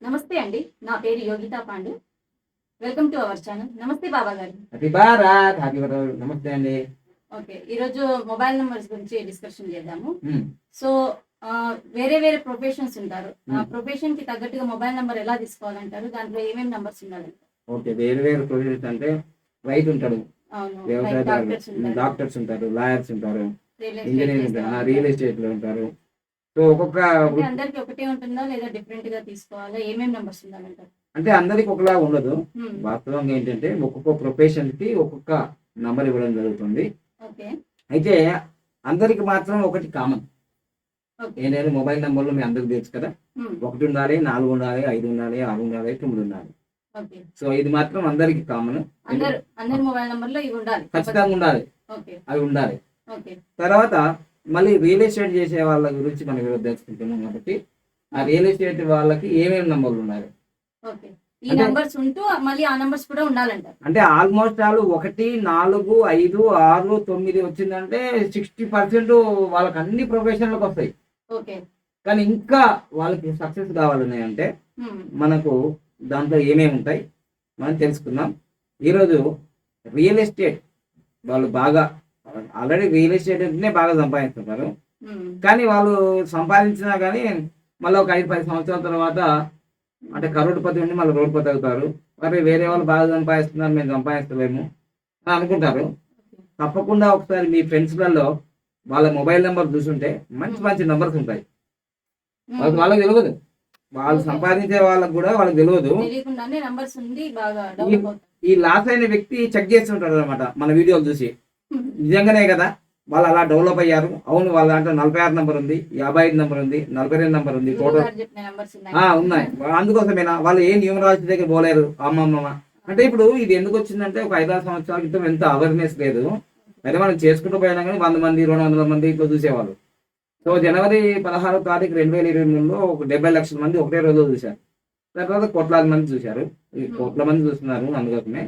నమస్తే అండి. నా పేరు Yogita Pandu. Welcome to our channel. నమస్తే బాబా గారు. Happy Bharat happy Bharat. నమస్తే అండి. ఓకే. ఈరోజు మొబైల్ నంబర్స్ గురించి డిస్కషన్ చేద్దాము. ఉమ్, సో వేరే వేరే ప్రొఫెషన్స్ ఉంటారు. ఆ ఉమ్. ప్రొఫెషన్ కి తగ్గట్టుగా మొబైల్ నంబర్ ఎలా తీసుకోవాలంటారు? దాంట్లో ఏమేమి నంబర్స్ ఉండాలంటారు? ఓకే, వేరు వేరు ప్రొఫెషన్స్ అంటే రైతు ఉంటాడు, అవును. వ్యవసాయదారులు, డాక్టర్స్ ఉంటారు, డాక్టర్స్ ఉంటారు, లాయర్స్ ఉంటారు, రియల్ ఇంజనీర్ ఎస్టేట్ ఉంటారు, చేస్తారు. రియల్ ఎస్టేట్ లో ఉంటారు. సో ఒక్కొక్క అంటే అందరికి ఒకటే ఉంటుందా లేదా డిఫరెంట్ గా తీసుకోవాలా? ఏమేమి నంబర్స్ ఉండాలంటారు? అంటే అందరికి ఒకలా ఉండదు. హ్మ్. వాస్తవంగా ఏంటంటే ఒక్కొక్క ప్రొఫెషన్ కి ఒక్కొక్క నంబర్ ఇవ్వడం జరుగుతుంది. ఓకే. అయితే అందరికి మాత్రం ఒకటి కామన్ ఓకే. ఏంటంటే మొబైల్ నంబర్లు మీ అందరికి తెలుసు కదా. హ్మ్. 1 ఉండాలి, 4 ఉండాలి, 5 ఉండాలి, 6 ఉండాలి, 9 ఉండాలి. ఓకే. సో ఇది మాత్రం అందరికి కామన్, అందరి మొబైల్ నంబర్లో ఇవి ఉండాలి. ఖచ్చితంగా ఉండాలి, ఓకే. అవి ఉండాలి. ఓకే. తర్వాత మళ్ళీ రియల్ ఎస్టేట్ చేసే వాళ్ళ గురించి మనం ఈరోజు తెలుసుకుంటున్నాం కాబట్టి ఆ రియల్ ఎస్టేట్ వాళ్ళకి ఏమేమి నంబర్లు ఉన్నాయి ఓకే. ఈ అంటే నంబర్స్ ఉంటూ మళ్ళీ ఆ నంబర్స్ కూడా ఉండాలంటారు. అంటే ఆల్మోస్ట్ వాళ్ళు 1, 4, 5, 6, 9 వచ్చిందంటే 60% వాళ్ళకి అన్ని ప్రొఫెషన్లకు వస్తాయి. ఓకే. కానీ ఇంకా వాళ్ళకి సక్సెస్ కావాలని అంటే హ్మ్. మనకు దాంట్లో ఏమేమి ఉంటాయి మనం తెలుసుకుందాం. ఈరోజు రియల్ ఎస్టేట్ వాళ్ళు బాగా ఆల్రెడీ రియల్ ఎస్టేట్ అంటేనే బాగా సంపాదిస్తుంటారు. హ్మ్. కానీ వాళ్ళు సంపాదించినా కానీ మళ్ళీ ఒక 5-10 సంవత్సరాల తర్వాత అంటే కరోడ్పతి ఉండి మళ్ళీ రోడ్పతి అవుతారు. మరి వేరే వాళ్ళు బాగా సంపాదిస్తున్నారు, మేము సంపాదిస్తలేము అని అనుకుంటారు. ఓకే. తప్పకుండా ఒకసారి మీ ఫ్రెండ్స్లలో వాళ్ళ మొబైల్ నెంబర్ చూసుంటే మంచి హ్మ్. మంచి నెంబర్స్ ఉంటాయి. హ్మ్. వాళ్ళకి తెలియదు, వాళ్ళు ఓకే. సంపాదించే వాళ్ళకి కూడా వాళ్ళకి తెలియదు. తెలియకుండానే నంబర్స్ ఉండి బాగా ఈ డెవలప్ అవుతాయి. ఈ లాస్ అయిన వ్యక్తి చెక్ చేస్తుంటాడు అనమాట మన వీడియోలు చూసి. నిజంగానే కదా వాళ్ళు అలా డెవలప్ అయ్యారు. అవును, వాళ్ళ దాంట్లో 46 నెంబర్ ఉంది, 55 నెంబర్ ఉంది, 42 నెంబర్ ఉంది, గురువు టోటల్ గారు చెప్పిన నంబర్స్ ఉన్నాయి. ఉన్నాయి. అందుకోసమేనా వాళ్ళు ఏ న్యూమరాలజీ దగ్గర పోలేరు అమ్మమ్మ. అంటే ఇప్పుడు ఇది ఎందుకు వచ్చిందంటే ఒక 5-6 సంవత్సరాల క్రితం ఎంత అవేర్నెస్ లేదు. అయితే మనం చేసుకుంటూ పోయినా కానీ 100 మంది 200 మంది ఇట్లా చూసేవాళ్ళు. సో జనవరి 16వ తారీఖు 2023లో ఒక 70 లక్షల మంది ఒకటే రోజు చూశారు. తర్వాత కోట్లాది మంది చూశారు. ఈ కోట్ల మంది చూస్తున్నారు అందుకోసమే.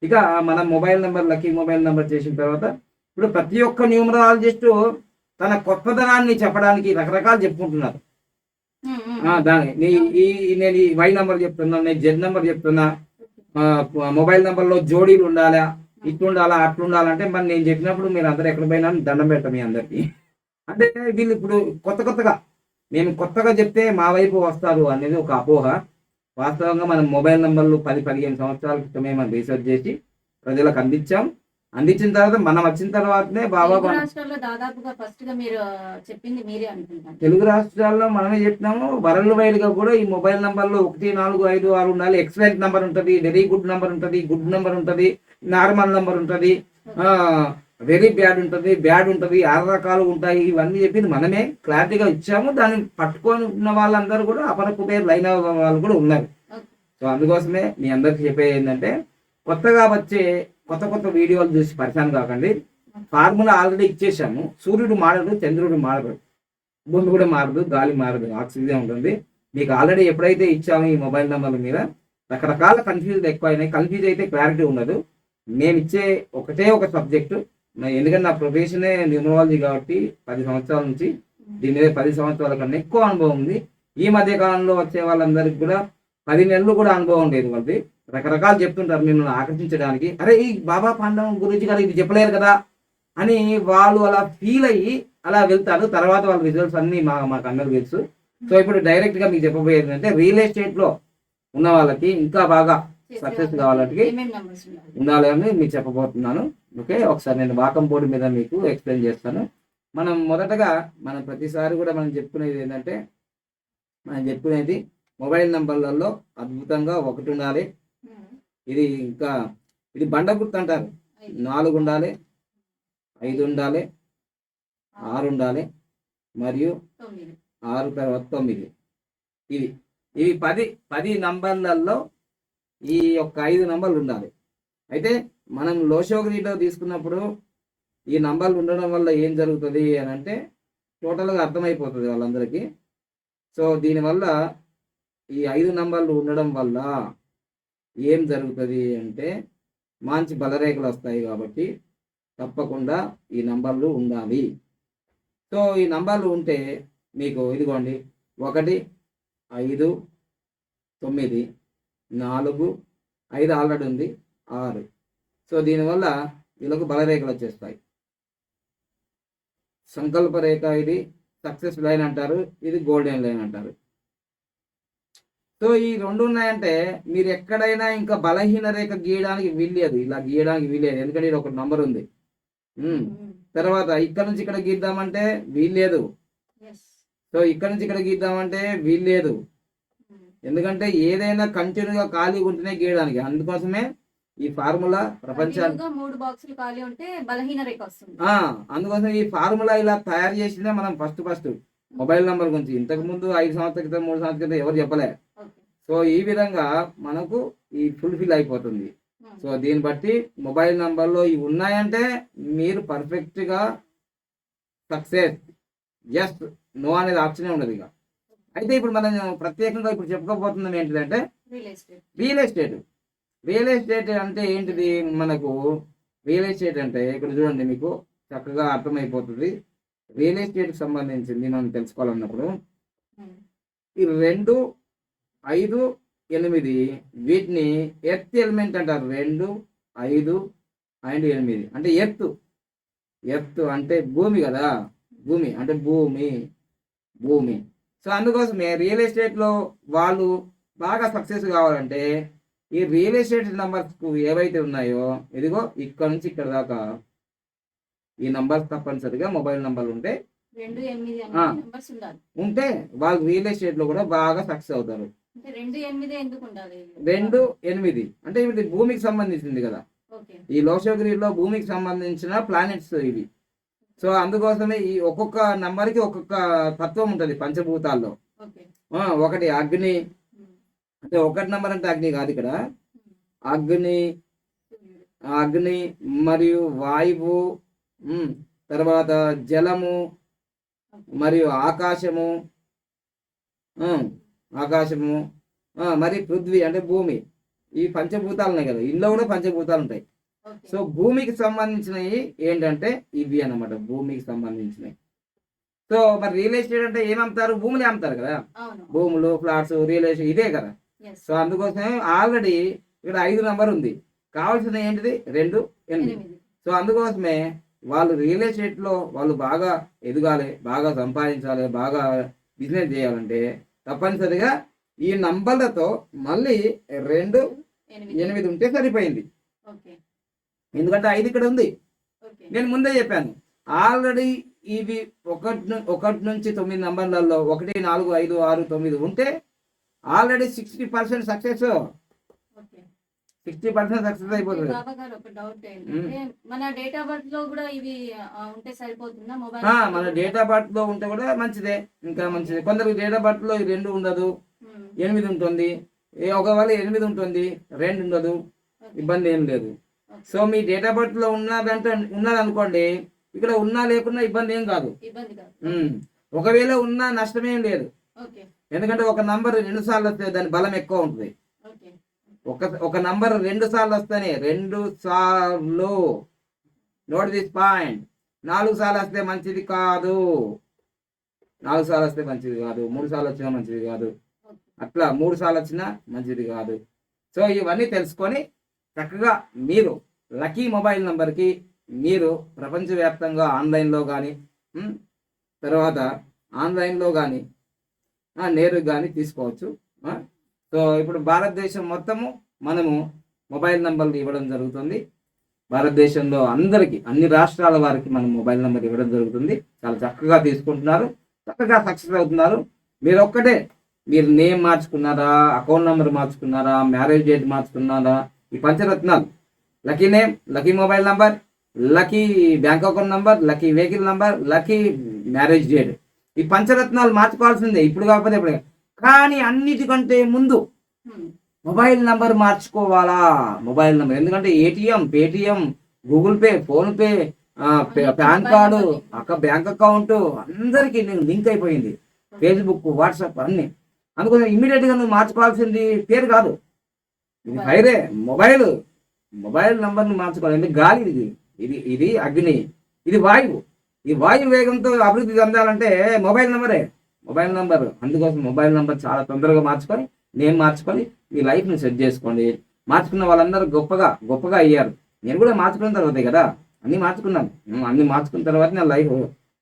ఇక మన mobile number lucky mobile number చేసిన తర్వాత ఇప్పుడు ప్రతి ఒక్క న్యూమరాలజిస్ట్ తన కొత్తదనాన్ని చెప్పడానికి రకరకాలు చెప్పుకుంటున్నారు. హ్మ్. హ్మ్. దాని నేను ఈ వై నెంబర్ చెప్తున్నా, నేను జెడ్ నెంబర్ చెప్తున్నా, మొబైల్ నెంబర్లో జోడీలు ఉండాలా, ఇట్లుండాలా అట్లుండాలంటే మరి నేను చెప్పినప్పుడు మీరు అందరూ ఎక్కడ పోయినా దండం పెట్టం మీ అందరికీ. అంటే వీళ్ళు ఇప్పుడు కొత్తగా మేము కొత్తగా చెప్తే మా వైపు వస్తారు అనేది ఒక అపోహ. వాస్తవంగా మనం మొబైల్ నంబర్లు 10-15 సంవత్సరాల క్రితమే మనం రీసెర్చ్ చేసి ప్రజలకు అందించాం. అందించిన తర్వాత మనం వచ్చిన తర్వాతనే బాబా తెలుగు రాష్ట్రాల్లో దాదాపుగా ఫస్ట్ గా మీరు చెప్పింది మీరే అనుకుంటాను. తెలుగు రాష్ట్రాల్లో మనమే చెప్పినాము. వరల్డ్ వైడ్ గా కూడా ఈ మొబైల్ నంబర్లో 1, 4, 5, 6 ఉండాలి. ఎక్సలెంట్ నంబర్ ఉంటుంది, వెరీ గుడ్ నంబర్ ఉంటుంది, గుడ్ నంబర్ ఉంటుంది, నార్మల్ నంబర్ ఉంటుంది, వెరీ బ్యాడ్ ఉంటుంది, బ్యాడ్ ఉంటుంది, 6 రకాలు ఉంటాయి. ఇవన్నీ చెప్పింది మనమే క్లారిటీగా ఇచ్చాము. దాన్ని పట్టుకొని ఉన్న వాళ్ళందరూ కూడా అపరపు పేరు లైన్ వాళ్ళు కూడా ఉన్నారు. ఓకే. సో అందుకోసమే మీ అందరికి చెప్పేది ఏంటంటే కొత్తగా వచ్చే కొత్త వీడియోలు చూసి పరిచయం కాకండి. ఫార్ములా ఆల్రెడీ ఇచ్చేసాము. సూర్యుడు మారడు, చంద్రుడు మారడు, భూమి కూడా మారదు, గాలి మారదు, ఆక్సిజన్ ఉంటుంది. మీకు ఆల్రెడీ ఎప్పుడైతే ఇచ్చామో ఈ మొబైల్ నెంబర్ల మీద రకరకాల కన్ఫ్యూజ్ ఎక్కువ అయినాయి. కన్ఫ్యూజ్ అయితే క్లారిటీ ఉండదు. మేము ఇచ్చే ఒకటే ఒక సబ్జెక్టు. ఎందుకంటే నా ప్రొఫెషనే న్యూమరాలజీ కాబట్టి 10 సంవత్సరాల నుంచి దీని మీద 10 సంవత్సరాల కన్నా ఎక్కువ అనుభవం ఉంది. ఈ మధ్య కాలంలో వచ్చే వాళ్ళందరికీ కూడా 10 నెలలు కూడా అనుభవం లేదు. వాళ్ళది రకరకాలు చెప్తుంటారు మిమ్మల్ని ఆకర్షించడానికి. అరే ఈ బాబా పాండవం గురించి గారు ఇది చెప్పలేరు కదా అని వాళ్ళు అలా ఫీల్ అయ్యి అలా వెళ్తారు. తర్వాత వాళ్ళ రిజల్ట్స్ అన్ని మాకు అందరికి తెలుసు. సో ఇప్పుడు డైరెక్ట్ గా మీకు చెప్పబోయేది ఏంటంటే రియల్ ఎస్టేట్ లో ఉన్న వాళ్ళకి ఇంకా బాగా సక్సెస్ కావాలంటే ఏమేమి నంబర్స్ ఉండాలి? ఉండాలి అని మీకు చెప్పబోతున్నాను. ఓకే, ఒకసారి నేను వాకం బోర్డు మీద మీకు ఎక్స్ప్లెయిన్ చేస్తాను. మనం మొదటగా మనం ప్రతిసారి కూడా మనం చెప్పుకునేది ఏంటంటే మొబైల్ నంబర్లలో అద్భుతంగా 1 ఉండాలి. హ్మ్. ఇది ఇంకా ఇది బండ గుర్తు అంటారు. 4 ఉండాలి, 5 ఉండాలి, 6 ఉండాలి, మరియు 9. 6 తర్వాత 9. ఇవి 10 నంబర్లలో ఈ యొక్క 5 నంబర్లు ఉండాలి. అయితే మనం లోషోగ్రీలో తీసుకున్నప్పుడు ఈ నంబర్లు ఉండడం వల్ల ఏం జరుగుతుంది అని అంటే టోటల్గా అర్థమైపోతుంది వాళ్ళందరికీ. సో దీనివల్ల ఈ 5 నంబర్లు ఉండడం వల్ల ఏం జరుగుతుంది అంటే మంచి బలరేఖలు వస్తాయి. కాబట్టి తప్పకుండా ఈ నంబర్లు ఉండాలి. సో ఈ నంబర్లు ఉంటే మీకు ఇదిగోండి 1, 5, 9, 4, 5 ఆల్రెడీ ఉంది, 6. సో దీనివల్ల వీళ్ళకు బలరేఖలు వచ్చేస్తాయి. సంకల్ప రేఖ ఇది సక్సెస్ లైన్ అంటారు, ఇది గోల్డెన్ లైన్ అంటారు. సో ఈ రెండు ఉన్నాయంటే మీరు ఎక్కడైనా ఇంకా బలహీన రేఖ గీయడానికి వీల్లేదు, ఇలా గీయడానికి వీల్లేదు, ఎందుకంటే ఇది ఒక నంబర్ ఉంది. తర్వాత ఇక్కడ నుంచి ఇక్కడ గీద్దామంటే వీల్లేదు. సో ఇక్కడ నుంచి ఇక్కడ గీద్దామంటే వీల్లేదు, ఎందుకంటే ఏదైనా కంటిన్యూగా ఖాళీగా ఉంటేనే గీయడానికి. అందుకోసమే ఈ ఫార్ములా ప్రపంచానికి 3 బాక్సులు ఖాళీ ఉంటే బలహీన రేఖ వస్తుంది. అందుకోసం ఈ ఫార్ములా ఇలా తయారు చేసిందే మనం ఫస్ట్ మొబైల్ నంబర్ గురించి. ఇంతకు ముందు 5 సంవత్సరాల క్రితం 3 సంవత్సరాల క్రితం ఎవరు చెప్పలే. సో ఈ విధంగా మనకు ఈ ఫుల్ఫిల్ అయిపోతుంది. సో దీన్ని బట్టి మొబైల్ నంబర్లో ఇవి ఉన్నాయంటే మీరు పర్ఫెక్ట్గా సక్సెస్. ఎస్ నో అనేది ఆప్షనే ఉండదు ఇక. అయితే ఇప్పుడు మనం ప్రత్యేకంగా ఇప్పుడు చెప్పుకోబోతున్నాం ఏంటిదంటే రియల్ ఎస్టేట్. రియల్ ఎస్టేట్ అంటే ఏంటిది? మనకు రియల్ ఎస్టేట్ అంటే ఇక్కడ చూడండి, మీకు చక్కగా అర్థమైపోతుంది. రియల్ ఎస్టేట్కి సంబంధించింది మనం తెలుసుకోవాలన్నప్పుడు ఈ 2, 5, 8 వీటిని ఎర్త్ ఎలిమెంట్ అంటారు. 2, 5 అండ్ 8 అంటే ఎర్త్ అంటే భూమి కదా, భూమి అంటే భూమి. సో అందుకోసమే రియల్ ఎస్టేట్లో వాళ్ళు బాగా సక్సెస్ కావాలంటే ఈ రియల్ ఎస్టేట్ నంబర్స్కు ఏవైతే ఉన్నాయో, ఇదిగో ఇక్కడ నుంచి ఇక్కడ దాకా ఈ నంబర్స్ తప్పనిసరిగా మొబైల్ నంబర్లు ఉంటే ఉంటే వాళ్ళు రియల్ ఎస్టేట్లో కూడా బాగా సక్సెస్ అవుతారు. 2, 8 అంటే ఇది భూమికి సంబంధించింది కదా. ఈ లోషగిరిలో భూమికి సంబంధించిన ప్లానెట్స్ ఇవి. సో అందుకోసమే ఈ ఒక్కొక్క నంబర్కి ఒక్కొక్క తత్వం ఉంటుంది పంచభూతాల్లో. ఒకటి అగ్ని, అంటే 1 నంబర్ అంటే అగ్ని కాదు, ఇక్కడ అగ్ని మరియు వాయువు, తర్వాత జలము మరియు ఆకాశము మరి పృథ్వీ అంటే భూమి. ఈ పంచభూతాలు ఉన్నాయి కదా, ఇందులో కూడా పంచభూతాలు ఉంటాయి. సో భూమికి సంబంధించినవి ఏంటంటే ఇవి అన్నమాట, భూమికి సంబంధించినవి. సో మరి రియల్ ఎస్టేట్ అంటే ఏమి అమ్ముతారు? భూములే అమ్ముతారు కదా, భూములు, ఫ్లాట్స్, రియల్ ఎస్టేట్ ఇదే కదా. సో అందుకోసమే ఆల్రెడీ ఇక్కడ 5 నంబర్ ఉంది, కావాల్సిన ఏంటిది 2, 8. సో అందుకోసమే వాళ్ళు రియల్ ఎస్టేట్లో వాళ్ళు బాగా ఎదగాలి, బాగా సంపాదించాలి, బాగా బిజినెస్ చేయాలంటే తప్పనిసరిగా ఈ నంబర్లతో మళ్ళీ 2, 8 ఉంటే సరిపోయింది. ఎందుకంటే 5 ఇక్కడ ఉంది. నేను ముందే చెప్పాను ఆల్రెడీ ఇవి 1 నుంచి 9 నంబర్లలో 1, 4, 5, 6, 9 ఉంటే ఆల్రెడీ 60% సక్సెస్. 60% సక్సెస్ అయిపోతుంది. మన డేట్ ఆఫ్ బర్త్ లో కూడా ఇవి ఉంటే సరిపోతుందా? మొబైల్ మన డేట్ ఆఫ్ బర్త్ లో ఉంటే కూడా మంచిదే, ఇంకా మంచిదే. కొందరికి డేట్ ఆఫ్ బర్త్ లో 2 ఉండదు, 8 ఉంటుంది. ఒకవేళ 8 ఉంటుంది, 2 ఉండదు, ఇబ్బంది ఏం లేదు. So me date of birth లో ఉన్నదనుకోండి, ఇక్కడ ఉన్నా లేకున్నా ఇబ్బంది ఏం కాదు. ఒకవేళ ఉన్నా నష్టమేం లేదు, ఎందుకంటే ఒక నంబర్ 2 సార్లు వస్తే దాని బలం ఎక్కువ ఉంటుంది. ఒక నంబర్ 2 సార్లు వస్తేనే 2 సార్లు, నోట్ దిస్ పాయింట్. 4 సార్లు వస్తే మంచిది కాదు, 4 సార్లు వస్తే మంచిది కాదు, 3 సార్లు వచ్చినా మంచిది కాదు, అట్లా 3 సార్లు వచ్చినా మంచిది కాదు. సో ఇవన్నీ తెలుసుకొని చక్కగా మీరు లక్కీ మొబైల్ నంబర్కి మీరు ప్రపంచవ్యాప్తంగా ఆన్లైన్లో కానీ తర్వాత ఆన్లైన్లో కానీ నేరుగా కానీ తీసుకోవచ్చు. సో ఇప్పుడు భారతదేశం మొత్తము మనము మొబైల్ నంబర్లు ఇవ్వడం జరుగుతుంది. భారతదేశంలో అందరికీ, అన్ని రాష్ట్రాల వారికి మనం మొబైల్ నెంబర్ ఇవ్వడం జరుగుతుంది. చాలా చక్కగా తీసుకుంటున్నారు, చక్కగా సక్సెస్ అవుతున్నారు. మీరు ఒక్కటే, మీరు నేమ్ మార్చుకున్నారా, అకౌంట్ నెంబర్ మార్చుకున్నారా, మ్యారేజ్ డేట్ మార్చుకున్నారా, ఈ పంచరత్నాలు lucky name, lucky mobile number, lucky bank account number, lucky vehicle number, lucky marriage date, ఈ పంచరత్నాలు మార్చుకోవాల్సిందే ఇప్పుడు కాకపోతే ఎప్పుడు. కానీ అన్నిటికంటే ముందు మొబైల్ నంబర్ మార్చుకోవాలా, మొబైల్ నెంబర్. ఎందుకంటే ATM, Paytm, Google Pay, PhonePe, PAN card, bank account అందరికీ లింక్ అయిపోయింది, ఫేస్బుక్, వాట్సాప్ అన్ని. అందుకోసం ఇమ్మీడియట్ గా నువ్వు మార్చుకోవాల్సింది పేరు కాదు, ఇది ఫైరే, మొబైల్ నంబర్ని మార్చుకోవాలి. ఎందుకు గాలి ఇది, ఇది అగ్ని, ఇది వాయువు. ఈ వాయు వేగంతో అభివృద్ధి చెందాలంటే మొబైల్ నెంబర్. అందుకోసం మొబైల్ నెంబర్ చాలా తొందరగా మార్చుకొని నేను మార్చుకొని మీ లైఫ్ని సెట్ చేసుకోండి. మార్చుకున్న వాళ్ళందరూ గొప్పగా అయ్యారు. నేను కూడా మార్చుకున్న తర్వాతే కదా అన్ని మార్చుకున్నాను. అన్ని మార్చుకున్న తర్వాత నా లైఫ్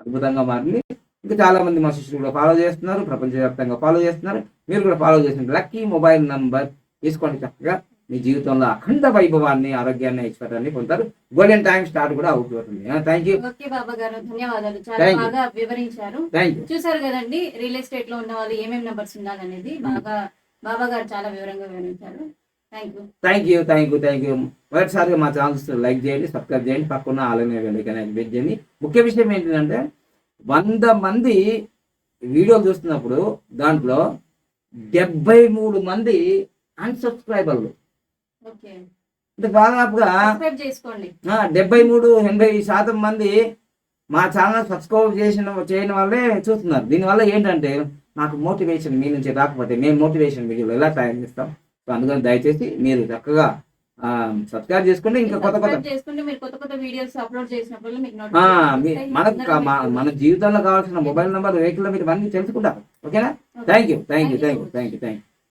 అద్భుతంగా మారింది. ఇంకా చాలా మంది మా శిష్యులు కూడా ఫాలో చేస్తున్నారు, ప్రపంచవ్యాప్తంగా ఫాలో చేస్తున్నారు. మీరు కూడా ఫాలో చేస్తున్నారు. లక్కీ మొబైల్ నంబర్ తీసుకోండి, చక్కగా మీ జీవితంలో అఖండ వైభవాన్ని, ఆరోగ్యాన్ని, ఐశ్వర్యాన్ని పొందుతారు. గోల్డెన్ టైం స్టార్ట్ కూడా అవుతుంది. Thank you. ఓకే బాబా గారు, ధన్యవాదాలు. చాలా Thank you. బాగా వివరించారు. Thank you. చూసారు కదండి, రియల్ ఎస్టేట్ లో ఉన్న వాళ్ళు ఏమేమి నెంబర్స్ ఉండాలనేది బాబా గారు చాలా వివరంగా వివరించారు. Thank you. మొదటిసారిగా మా ఛానల్స్ లైక్ చేయండి, సబ్స్క్రైబ్ చేయండి, పక్కన ఆలనే వెయిట్ చేయండి. ముఖ్య విషయం ఏంటంటే 100 మంది వీడియోలు చూస్తున్నప్పుడు దాంట్లో 73 మంది అన్సబ్స్క్రైబర్లు. ఓకే, అంటే దాదాపుగా సబ్స్క్రైబ్ చేసుకోండి. 73-80% మంది మా ఛానల్ సబ్స్క్రైబ్ చేయని వాళ్ళే చూస్తున్నారు. దీనివల్ల ఏంటంటే నాకు మోటివేషన్ మీ నుంచి రాకపోతే మేము మోటివేషన్ వీడియోలు ఎలా తయారు చేస్తాం? సో అందుకని దయచేసి మీరు చక్కగా సబ్స్క్రైబ్ చేసుకోండి. ఇంకా చేసుకుంటే మీరు కొత్త వీడియోస్ అప్లోడ్ చేసినప్పుడు మీకు మన జీవితంలో కావాల్సిన మొబైల్ నెంబర్, వెహికల్ మీరు అన్ని తెలుసుకుంటారు. ఓకేనా? Thank you.